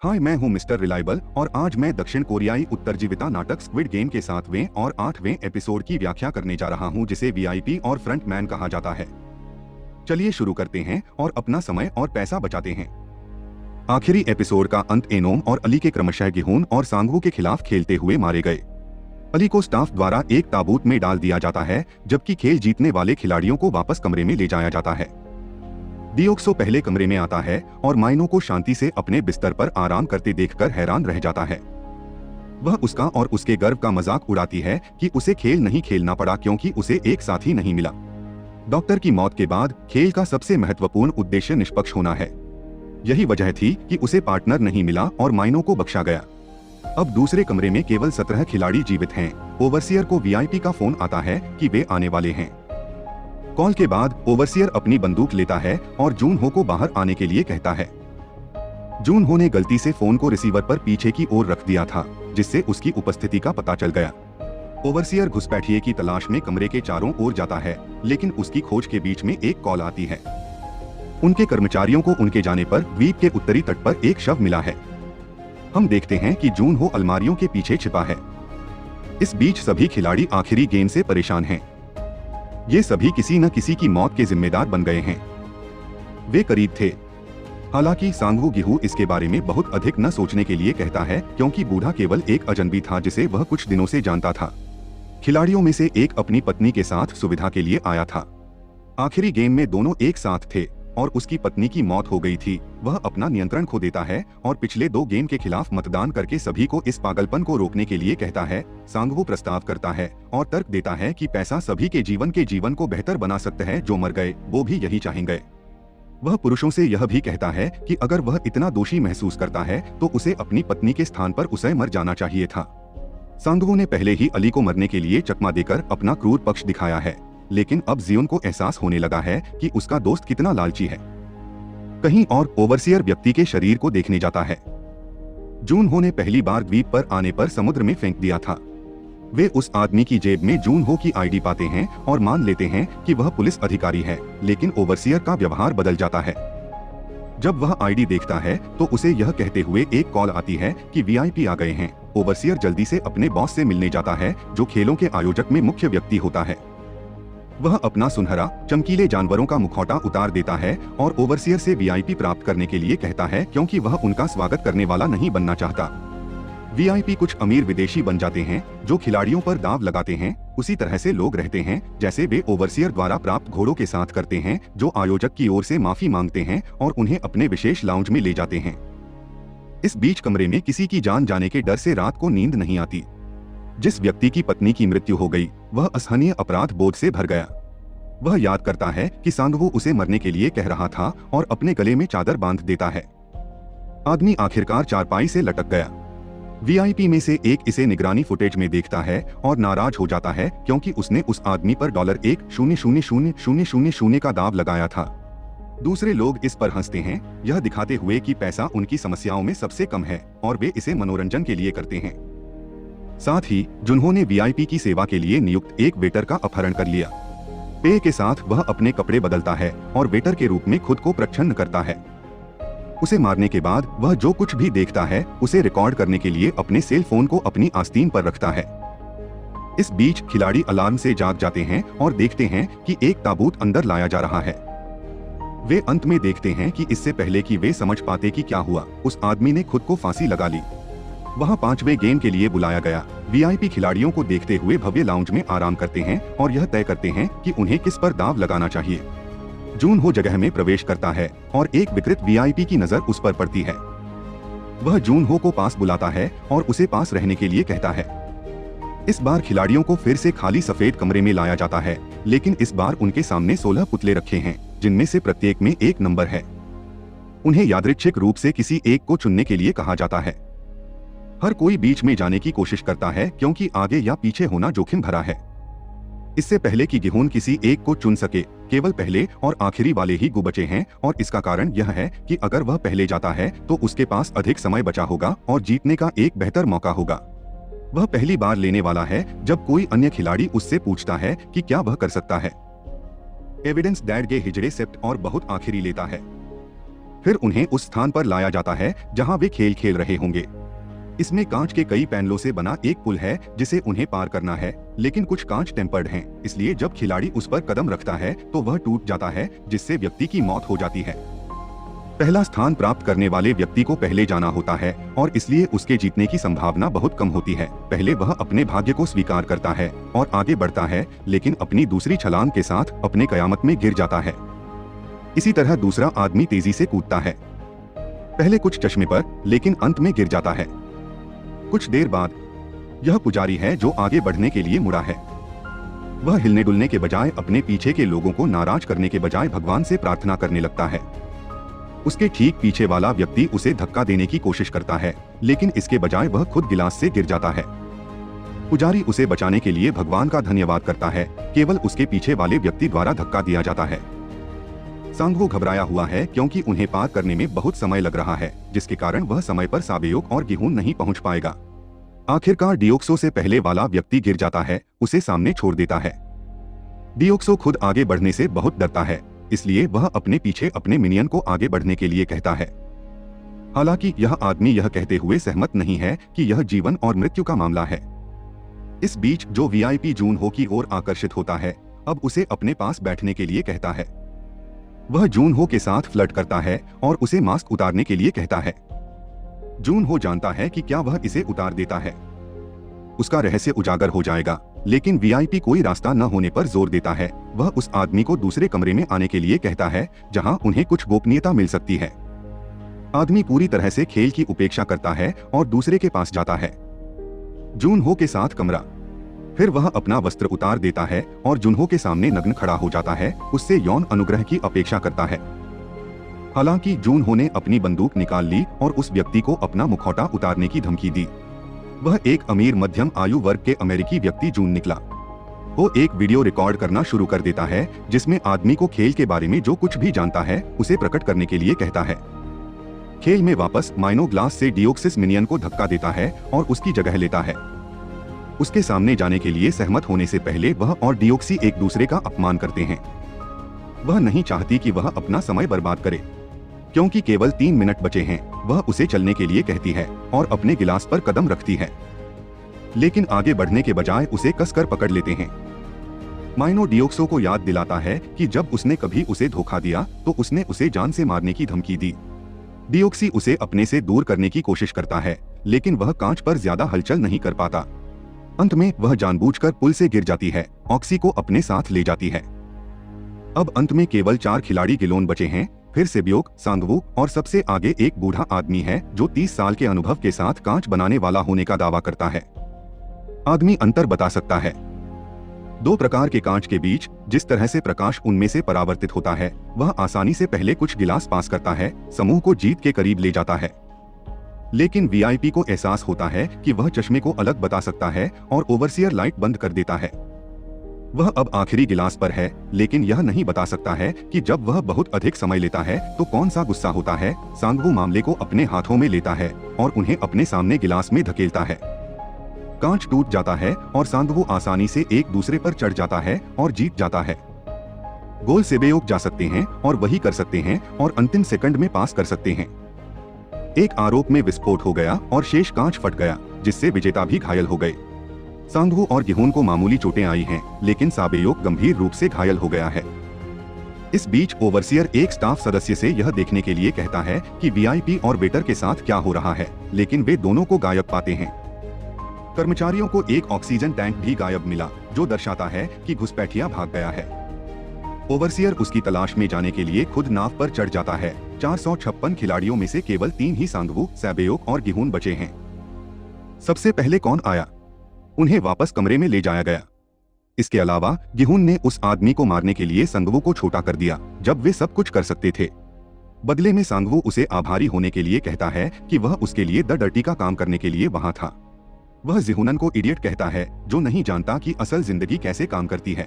हाय, मैं हूं mister reliable और आज मैं दक्षिण कोरियाई उत्तरजीविता नाटक स्क्विड गेम के 7वें और 8वें एपिसोड की व्याख्या करने जा रहा हूं, जिसे वीआईपी और फ्रंटमैन कहा जाता है। चलिए शुरू करते हैं और अपना समय और पैसा बचाते हैं। आखिरी एपिसोड का अंत एनोम और अली के क्रमशः गिहोन और सांगवू के खिलाफ खेलते हुए मारे गए। अली को स्टाफ द्वारा एक ताबूत में डाल दिया जाता है, जबकि खेल जीतने वाले खिलाड़ियों को वापस कमरे में ले जाया जाता है। डियोक्सो पहले कमरे में आता है और माइनो को शांति से अपने बिस्तर पर आराम करते देखकर हैरान रह जाता है। वह उसका और उसके गर्व का मजाक उड़ाती है कि उसे खेल नहीं खेलना पड़ा क्योंकि उसे एक साथी नहीं मिला। डॉक्टर की मौत के बाद खेल का सबसे महत्वपूर्ण उद्देश्य निष्पक्ष होना है। यही वजह थी कि उसे पार्टनर नहीं मिला और माइनो को बख्शा गया। अब दूसरे कमरे में केवल 17 खिलाड़ी जीवित हैं। ओवरसियर को वीआईपी का फोन आता है कि वे आने वाले हैं। कॉल के बाद ओवरसियर अपनी बंदूक लेता है और जून हो को बाहर आने के लिए कहता है। जून हो ने गलती से फोन को रिसीवर पर पीछे की ओर रख दिया था, जिससे उसकी उपस्थिति का पता चल गया। ओवरसियर घुसपैठिए की तलाश में कमरे के चारों ओर जाता है, लेकिन उसकी खोज के बीच में एक कॉल आती है। उनके कर्मचारियों को उनके जाने पर द्वीप के उत्तरी तट पर एक शव मिला है। हम देखते हैं कि जून हो अलमारियों के पीछे छिपा है। इस बीच सभी खिलाड़ी आखिरी गेम से परेशान हैं। ये सभी किसी न किसी की मौत के जिम्मेदार बन गए हैं। वे करीब थे। हालांकि सांगवू गिहू इसके बारे में बहुत अधिक न सोचने के लिए कहता है, क्योंकि बूढ़ा केवल एक अजनबी था जिसे वह कुछ दिनों से जानता था। खिलाड़ियों में से एक अपनी पत्नी के साथ सुविधा के लिए आया था। आखिरी गेम में दोनों एक साथ थे और उसकी पत्नी की मौत हो गई थी। वह अपना नियंत्रण खो देता है और पिछले 2 गेम के खिलाफ मतदान करके सभी को इस पागलपन को रोकने के लिए कहता है। सांगवू प्रस्ताव करता है और तर्क देता है कि पैसा सभी के जीवन को बेहतर बना सकता है। जो मर गए वो भी यही चाहेंगे। वह पुरुषों से यह भी कहता है कि अगर वह इतना दोषी महसूस करता है तो उसे अपनी पत्नी के स्थान पर उसे मर जाना चाहिए था। सांगवू ने पहले ही अली को मरने के लिए चकमा देकर अपना क्रूर पक्ष दिखाया है, लेकिन अब जियोन को एहसास होने लगा है कि उसका दोस्त कितना लालची है। कहीं और ओवरसियर व्यक्ति के शरीर को देखने जाता है। जून हो ने पहली बार द्वीप पर आने पर समुद्र में फेंक दिया था। वे उस आदमी की जेब में जून हो की आईडी पाते हैं और मान लेते हैं कि वह पुलिस अधिकारी है, लेकिन ओवरसियर का व्यवहार बदल जाता है। जब वह आईडी देखता है तो उसे यह कहते हुए एक कॉल आती है कि वीआईपी आ गए हैं। ओवरसियर जल्दी से अपने बॉस से मिलने जाता है, जो खेलों के आयोजक में मुख्य व्यक्ति होता है। वह अपना सुनहरा चमकीले जानवरों का मुखौटा उतार देता है और ओवरसियर से वीआईपी प्राप्त करने के लिए कहता है, क्योंकि वह उनका स्वागत करने वाला नहीं बनना चाहता। वीआईपी कुछ अमीर विदेशी बन जाते हैं जो खिलाड़ियों पर दांव लगाते हैं। उसी तरह से लोग रहते हैं जैसे वे ओवरसियर द्वारा प्राप्त घोड़ों के साथ करते हैं, जो आयोजक की ओर से माफी मांगते हैं और उन्हें अपने विशेष लाउंज में ले जाते हैं। इस बीच कमरे में किसी की जान जाने के डर से रात को नींद नहीं आती। जिस व्यक्ति की पत्नी की मृत्यु हो गई वह असहनीय अपराध बोध से भर गया। वह याद करता है कि सांगवू उसे मरने के लिए कह रहा था और अपने गले में चादर बांध देता है। आदमी आखिरकार चारपाई से लटक गया। वीआईपी में से एक इसे निगरानी फुटेज में देखता है और नाराज हो जाता है, क्योंकि उसने उस आदमी पर $1,000,000 का दाव लगाया था। दूसरे लोग इस पर हंसते हैं, यह दिखाते हुए कि पैसा उनकी समस्याओं में सबसे कम है और वे इसे मनोरंजन के लिए करते हैं। साथ ही जिन्होंने वीआईपी की सेवा के लिए नियुक्त एक वेटर का अपहरण कर लिया। पेय के साथ वह अपने कपड़े बदलता है और वेटर के रूप में खुद को प्रच्छन्न करता है। उसे मारने के बाद वह जो कुछ भी देखता है उसे रिकॉर्ड करने के लिए अपने सेल फोन को अपनी आस्तीन पर रखता है। इस बीच खिलाड़ी अलार्म से जाग जाते हैं और देखते हैं कि एक ताबूत अंदर लाया जा रहा है। वे अंत में देखते हैं कि इससे पहले कि वे समझ पाते कि क्या हुआ, उस आदमी ने खुद को फांसी लगा ली। वहां 5वें गेम के लिए बुलाया गया। वीआईपी खिलाड़ियों को देखते हुए भव्य लाउंज में आराम करते हैं और यह तय करते हैं कि उन्हें किस पर दाव लगाना चाहिए। जून हो जगह में प्रवेश करता है और एक विकृत वीआईपी की नजर उस पर पड़ती है। वह जून हो को पास बुलाता है और उसे पास रहने के लिए कहता है। इस बार खिलाड़ियों को फिर से खाली सफेद कमरे में लाया जाता है, लेकिन इस बार उनके सामने 16 पुतले रखे हैं, जिनमें से प्रत्येक में एक नंबर है। उन्हें यादृच्छिक रूप से किसी एक को चुनने के लिए कहा जाता है। हर कोई बीच में जाने की कोशिश करता है, क्योंकि आगे या पीछे होना जोखिम भरा है। इससे पहले कि गिहोन किसी एक को चुन सके, केवल पहले और आखिरी वाले ही गुबचे हैं, और इसका कारण यह है कि अगर वह पहले जाता है तो उसके पास अधिक समय बचा होगा और जीतने का एक बेहतर मौका होगा। वह पहली बार लेने वाला है जब कोई अन्य खिलाड़ी उससे पूछता है कि क्या वह कर सकता है। एविडेंस डैड गे हिजड़े सेप्ट और बहुत आखिरी लेता है। फिर उन्हें उस स्थान पर लाया जाता है जहां वे खेल खेल रहे होंगे। इसमें कांच के कई पैनलों से बना एक पुल है जिसे उन्हें पार करना है, लेकिन कुछ कांच टेम्पर्ड हैं, इसलिए जब खिलाड़ी उस पर कदम रखता है तो वह टूट जाता है, जिससे व्यक्ति की मौत हो जाती है। पहला स्थान प्राप्त करने वाले व्यक्ति को पहले जाना होता है और इसलिए उसके जीतने की संभावना बहुत कम होती है। पहले वह अपने भाग्य को स्वीकार करता है और आगे बढ़ता है, लेकिन अपनी दूसरी छलांग के साथ अपने कयामत में गिर जाता है। इसी तरह दूसरा आदमी तेजी से कूदता है, पहले कुछ चश्मे पर, लेकिन अंत में गिर जाता है। कुछ देर बाद यह पुजारी है जो आगे बढ़ने के लिए मुड़ा है। वह हिलने डुलने के बजाय अपने पीछे के लोगों को नाराज करने के बजाय भगवान से प्रार्थना करने लगता है। उसके ठीक पीछे वाला व्यक्ति उसे धक्का देने की कोशिश करता है, लेकिन इसके बजाय वह खुद गिलास से गिर जाता है। पुजारी उसे बचाने के लिए भगवान का धन्यवाद करता है, केवल उसके पीछे वाले व्यक्ति द्वारा धक्का दिया जाता है। सांगवो घबराया हुआ है क्योंकि उन्हें पार करने में बहुत समय लग रहा है, जिसके कारण वह समय पर साबेयोक और गिहुन नहीं पहुंच पाएगा। आखिरकार डियोक्सो से पहले वाला व्यक्ति गिर जाता है, उसे सामने छोड़ देता है। डियोक्सो खुद आगे बढ़ने से बहुत डरता है, इसलिए वह अपने पीछे अपने मिनियन को आगे बढ़ने के लिए कहता है। हालांकि यह आदमी यह कहते हुए सहमत नहीं है कि यह जीवन और मृत्यु का मामला है। इस बीच जो वीआईपी जून हो की ओर आकर्षित होता है, अब उसे अपने पास बैठने के लिए कहता है। वह जून हो के साथ फ्लर्ट करता है और उसे मास्क उतारने के लिए कहता है। जून हो जानता है कि क्या वह इसे उतार देता है, उसका रहस्य उजागर हो जाएगा, लेकिन वीआईपी कोई रास्ता न होने पर जोर देता है। वह उस आदमी को दूसरे कमरे में आने के लिए कहता है जहां उन्हें कुछ गोपनीयता मिल सकती है। आदमी पूरी तरह से खेल की उपेक्षा करता है और दूसरे के पास जाता है। जून हो के साथ कमरा। फिर वह अपना वस्त्र उतार देता है और जुनहो के सामने नग्न खड़ा हो जाता है, उससे यौन अनुग्रह की अपेक्षा करता है। हालांकि जूनहो ने अपनी बंदूक निकाल ली और उस व्यक्ति को अपना मुखौटा उतारने की धमकी दी। वह एक अमीर मध्यम आयु वर्ग के अमेरिकी व्यक्ति जून निकला। वो एक वीडियो रिकॉर्ड करना शुरू कर देता है जिसमें आदमी को खेल के बारे में जो कुछ भी जानता है उसे प्रकट करने के लिए कहता है। खेल में वापस माइनो ग्लास से डियोक्सिस मिनियन को धक्का देता है और उसकी जगह लेता है। उसके सामने जाने के लिए सहमत होने से पहले वह और डियोक्सी एक दूसरे का अपमान करते हैं। वह नहीं चाहती कि वह अपना समय बर्बाद करे, क्योंकि केवल 3 मिनट बचे हैं। वह उसे चलने के लिए कहती है और अपने गिलास पर कदम रखती है, लेकिन आगे बढ़ने के बजाय उसे कसकर पकड़ लेते हैं। माइनो डियोक्सो को याद दिलाता है कि जब उसने कभी उसे धोखा दिया तो उसने उसे जान से मारने की धमकी दी। डियोक्सी उसे अपने से दूर करने की कोशिश करता है, लेकिन वह कांच पर ज्यादा हलचल नहीं कर पाता। अंत में वह जानबूझकर पुल से गिर जाती है, ऑक्सी को अपने साथ ले जाती है। अब अंत में केवल 4 खिलाड़ी गिलोन बचे हैं, फिर सेबयोक, सांगवू और सबसे आगे एक बूढ़ा आदमी है जो 30 साल के अनुभव के साथ कांच बनाने वाला होने का दावा करता है। आदमी अंतर बता सकता है 2 प्रकार के कांच के बीच। जिस तरह से प्रकाश उनमें से परावर्तित होता है, वह आसानी से पहले कुछ गिलास पास करता है, समूह को जीत के करीब ले जाता है। लेकिन वीआईपी को एहसास होता है कि वह चश्मे को अलग बता सकता है और ओवरसियर लाइट बंद कर देता है। वह अब आखिरी गिलास पर है, लेकिन यह नहीं बता सकता है कि जब वह बहुत अधिक समय लेता है तो कौन सा गुस्सा होता है। सांगवू मामले को अपने हाथों में लेता है और उन्हें अपने सामने गिलास में धकेलता है। कांच टूट जाता है और सांगवू आसानी से एक दूसरे पर चढ़ जाता है और जीत जाता है। गोल सेबेयोक जा सकते हैं और वही कर सकते हैं और अंतिम सेकंड में पास कर सकते हैं। एक आरोप में विस्फोट हो गया और शेष कांच फट गया, जिससे विजेता भी घायल हो गए। सांगवू और गिहुन को मामूली चोटें आई हैं, लेकिन साबेयोक गंभीर रूप से घायल हो गया है। इस बीच ओवरसियर एक स्टाफ सदस्य से यह देखने के लिए कहता है कि वीआईपी और वेटर के साथ क्या हो रहा है, लेकिन वे दोनों को गायब पाते हैं। कर्मचारियों को एक ऑक्सीजन टैंक भी गायब मिला, जो दर्शाता है कि घुसपैठिया भाग गया है। ओवरसियर उसकी तलाश में जाने के लिए खुद नाव पर चढ़ जाता है। 456 खिलाड़ियों में से केवल 3 ही सांगवू, सैबेयोक और गिहुन बचे हैं। सबसे पहले कौन आया? उन्हें वापस कमरे में ले जाया गया। इसके अलावा गिहुन ने उस आदमी को मारने के लिए सांगवू को छोटा कर दिया जब वे सब कुछ कर सकते थे। बदले में सांगवू उसे आभारी होने के लिए कहता है कि वह उसके लिए द डर्टी का काम करने के लिए वहां था। वह जिहुनन को इडियट कहता है, जो नहीं जानता कि असल जिंदगी कैसे काम करती है।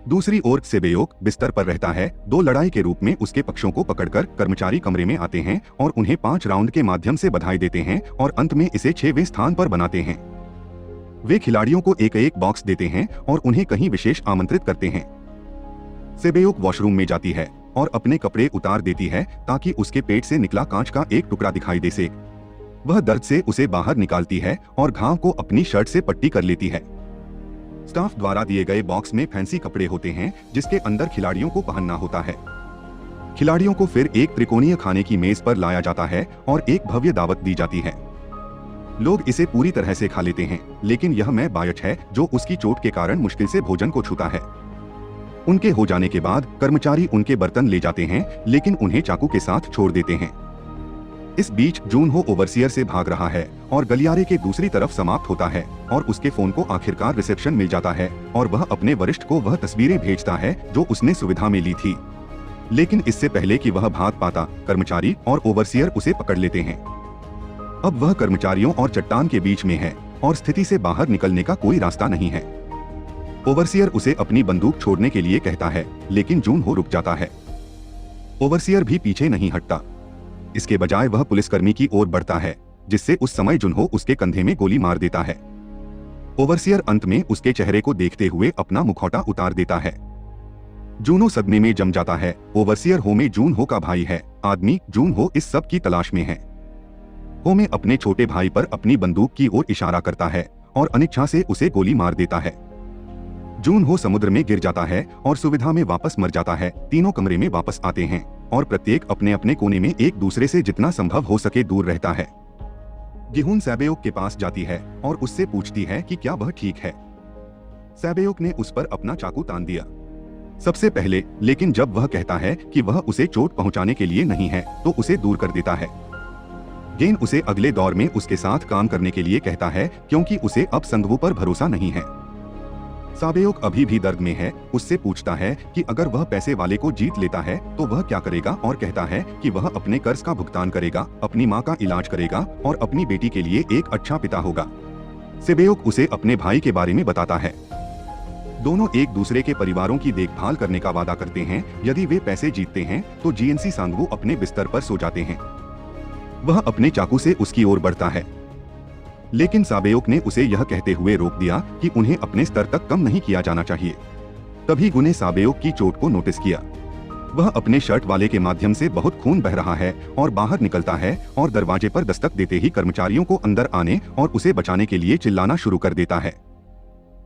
दूसरी ओर सेबेयोक बिस्तर पर रहता है। 2 लड़ाई के रूप में उसके पक्षों को पकड़कर कर्मचारी कमरे में आते हैं और उन्हें 5 राउंड के माध्यम से बधाई देते हैं और अंत में इसे 6वें स्थान पर बनाते हैं। वे खिलाड़ियों को एक बॉक्स देते हैं और उन्हें कहीं विशेष आमंत्रित करते हैं। सेबेयोक वॉशरूम में जाती है और अपने कपड़े उतार देती है ताकि उसके पेट से निकला कांच का एक टुकड़ा दिखाई दे सके। वह दर्द से उसे बाहर निकालती है और घाव को अपनी शर्ट से पट्टी कर लेती है। स्टाफ द्वारा दिए गए बॉक्स में फैंसी कपड़े होते हैं जिसके अंदर खिलाड़ियों को पहनना होता है। खिलाड़ियों को फिर एक त्रिकोणीय खाने की मेज पर लाया जाता है और एक भव्य दावत दी जाती है। लोग इसे पूरी तरह से खा लेते हैं, लेकिन यह मैं बायच है जो उसकी चोट के कारण मुश्किल से भोजन को छूता है। उनके हो जाने के बाद कर्मचारी उनके बर्तन ले जाते हैं, लेकिन उन्हें चाकू के साथ छोड़ देते हैं। इस बीच जून हो ओवरसियर से भाग रहा है और गलियारे के दूसरी तरफ समाप्त होता है और उसके फोन को आखिरकार रिसेप्शन मिल जाता है और वह अपने वरिष्ठ को वह तस्वीरें भेजता है जो उसने सुविधा में ली थी। लेकिन इससे पहले कि वह भाग पाता, कर्मचारी और ओवरसियर उसे पकड़ लेते हैं। अब वह कर्मचारियों और चट्टान के बीच में है और स्थिति से बाहर निकलने का कोई रास्ता नहीं है। ओवरसियर उसे अपनी बंदूक छोड़ने के लिए कहता है, लेकिन जून हो रुक जाता है। ओवरसियर भी पीछे नहीं हटता। इसके बजाय वह पुलिसकर्मी की ओर बढ़ता है, जिससे उस समय जुन्हो उसके कंधे में गोली मार देता है। ओवरसियर अंत में उसके चेहरे को देखते हुए अपना मुखौटा उतार देता है। जूनो सदमे में जम जाता है। ओवरसियर हो में जून हो का भाई है। आदमी जून हो इस सब की तलाश में है। हो में अपने छोटे भाई पर अपनी बंदूक की ओर इशारा करता है और अनिच्छा से उसे गोली मार देता है। जून हो समुद्र में गिर जाता है और सुविधा में वापस मर जाता है। तीनों कमरे में वापस आते हैं और प्रत्येक अपने अपने कोने में एक दूसरे से जितना संभव हो सके दूर रहता है। गिहुन सैबेयोक के पास जाती है और उससे पूछती है कि क्या वह ठीक है। सैबेयोक ने उस पर अपना चाकू तान दिया सबसे पहले, लेकिन जब वह कहता है कि वह उसे चोट पहुंचाने के लिए नहीं है तो उसे दूर कर देता है। गेन उसे अगले दौर में उसके साथ काम करने के लिए कहता है क्योंकि उसे अब संगवू पर भरोसा नहीं है। साबेयोक अभी भी दर्द में है। उससे पूछता है कि अगर वह पैसे वाले को जीत लेता है तो वह क्या करेगा और कहता है कि वह अपने कर्ज का भुगतान करेगा, अपनी माँ का इलाज करेगा और अपनी बेटी के लिए एक अच्छा पिता होगा। सेबेयोक उसे अपने भाई के बारे में बताता है। दोनों एक दूसरे के परिवारों की देखभाल करने का वादा करते हैं। यदि वे पैसे जीतते हैं तो जीएनसी सांगवू अपने बिस्तर पर सो जाते हैं। वह अपने चाकू से उसकी ओर बढ़ता है, लेकिन साबेयोक ने उसे यह कहते हुए रोक दिया कि उन्हें अपने स्तर तक कम नहीं किया जाना चाहिए। तभी गुने साबेयोक की चोट को नोटिस किया। वह अपने शर्ट वाले के माध्यम से बहुत खून बह रहा है और बाहर निकलता है और दरवाजे पर दस्तक देते ही कर्मचारियों को अंदर आने और उसे बचाने के लिए चिल्लाना शुरू कर देता है।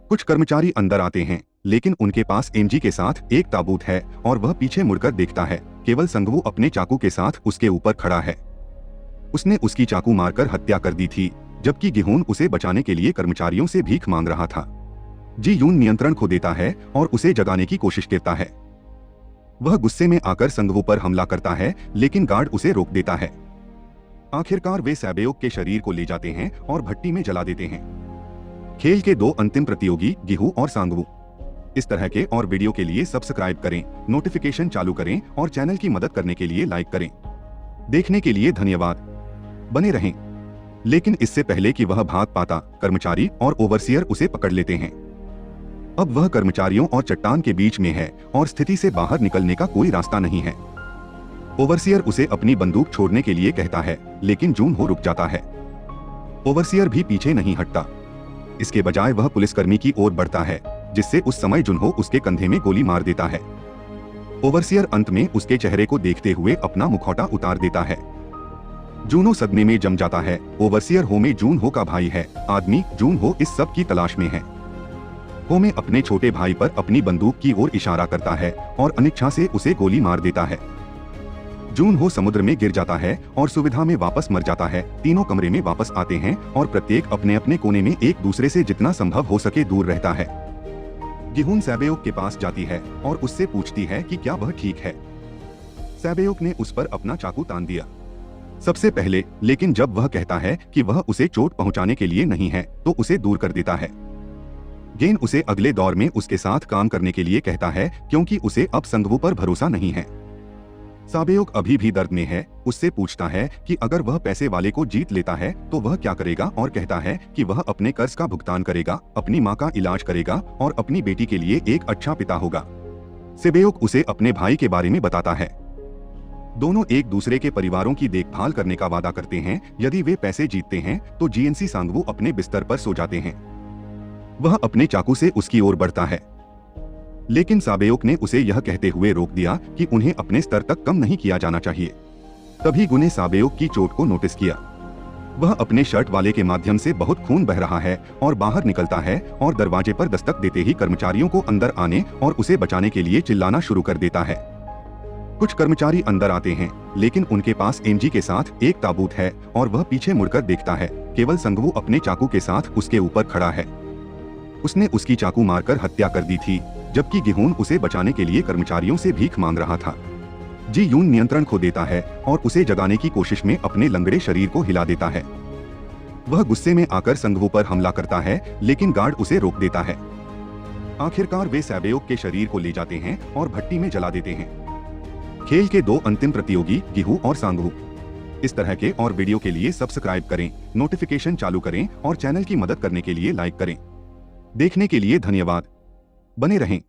कुछ कर्मचारी अंदर आते हैं, लेकिन उनके पास एमजी के साथ एक ताबूत है और वह पीछे मुड़कर देखता है। केवल संगवू अपने चाकू के साथ उसके ऊपर खड़ा है। उसने उसकी चाकू मारकर हत्या कर दी थी, जबकि गिहोन उसे बचाने के लिए कर्मचारियों से भीख मांग रहा था। जी यून नियंत्रण खो देता है और उसे जगाने की कोशिश करता है। वह गुस्से में आकर संगवू पर हमला करता है, लेकिन गार्ड उसे रोक देता है। आखिरकार वे सैबेयोक के शरीर को ले जाते हैं और भट्टी में जला देते हैं। खेल के दो अंतिम प्रतियोगी गिहू और सांगवू। इस तरह के और वीडियो के लिए सब्सक्राइब करें, नोटिफिकेशन चालू करें और चैनल की मदद करने के लिए लाइक करें। देखने के लिए धन्यवाद। बने रहें। लेकिन इससे पहले कि वह भाग पाता, कर्मचारी और ओवरसियर उसे पकड़ लेते हैं। अब वह कर्मचारियों और चट्टान के बीच में है और स्थिति से बाहर निकलने का कोई रास्ता नहीं है। ओवरसियर उसे अपनी बंदूक छोड़ने के लिए कहता है, लेकिन जून हो रुक जाता है। ओवरसियर भी पीछे नहीं हटता। इसके बजाय वह पुलिसकर्मी की ओर बढ़ता है, जिससे उस समय जुन्हो उसके कंधे में गोली मार देता है। ओवरसियर अंत में उसके चेहरे को देखते हुए अपना मुखौटा उतार देता है। जूनो सदमे में जम जाता है। ओवरसियर हो में जून हो का भाई है। आदमी जून हो इस सब की तलाश में है। हो में अपने छोटे भाई पर अपनी बंदूक की ओर इशारा करता है और अनिच्छा से उसे गोली मार देता है। जून हो समुद्र में गिर जाता है और सुविधा में वापस मर जाता है। तीनों कमरे में वापस आते हैं और प्रत्येक अपने अपने कोने में एक दूसरे से जितना संभव हो सके दूर रहता है। गिहुन सैबेयोक के पास जाती है और उससे पूछती है कि क्या वह ठीक है। सैबेयोक ने उस पर अपना चाकू तान दिया सबसे पहले, लेकिन जब वह कहता है कि वह उसे चोट पहुंचाने के लिए नहीं है तो उसे दूर कर देता है। गेन उसे अगले दौर में उसके साथ काम करने के लिए कहता है क्योंकि उसे अब संगवू पर भरोसा नहीं है। साबेयोक अभी भी दर्द में है। उससे पूछता है कि अगर वह पैसे वाले को जीत लेता है तो वह क्या करेगा और कहता है कि वह अपने कर्ज का भुगतान करेगा, अपनी माँ का इलाज करेगा और अपनी बेटी के लिए एक अच्छा पिता होगा। सेबेयोक उसे अपने भाई के बारे में बताता है। दोनों एक दूसरे के परिवारों की देखभाल करने का वादा करते हैं। यदि वे पैसे जीतते हैं तो जीएनसी सांगवू अपने बिस्तर पर सो जाते हैं। वह अपने चाकू से उसकी ओर बढ़ता है। लेकिन साबेओक ने उसे यह कहते हुए रोक दिया कि उन्हें अपने स्तर तक कम नहीं किया जाना चाहिए। तभी गु ने साबेओक की चोट को नोटिस किया। वह अपने शर्ट वाले के माध्यम से बहुत खून बह रहा है और बाहर निकलता है और दरवाजे पर दस्तक देते ही कर्मचारियों को अंदर आने और उसे बचाने के लिए चिल्लाना शुरू कर देता है। कुछ कर्मचारी अंदर आते हैं, लेकिन उनके पास एमजी के साथ एक ताबूत है और वह पीछे मुड़कर देखता है। केवल संगवू अपने चाकू के साथ उसके ऊपर खड़ा है। उसने उसकी चाकू मारकर हत्या कर दी थी, जबकि गिहोन उसे बचाने के लिए कर्मचारियों से भीख मांग रहा था। जी यून नियंत्रण खो देता है और उसे जगाने की कोशिश में अपने लंगड़े शरीर को हिला देता है। वह गुस्से में आकर संगवू पर हमला करता है, लेकिन गार्ड उसे रोक देता है। आखिरकार वे साबेओक के शरीर को ले जाते हैं और भट्टी में जला देते हैं। खेल के 2 अंतिम प्रतियोगी गिहू और सांगवू। इस तरह के और वीडियो के लिए सब्सक्राइब करें, नोटिफिकेशन चालू करें और चैनल की मदद करने के लिए लाइक करें। देखने के लिए धन्यवाद। बने रहें।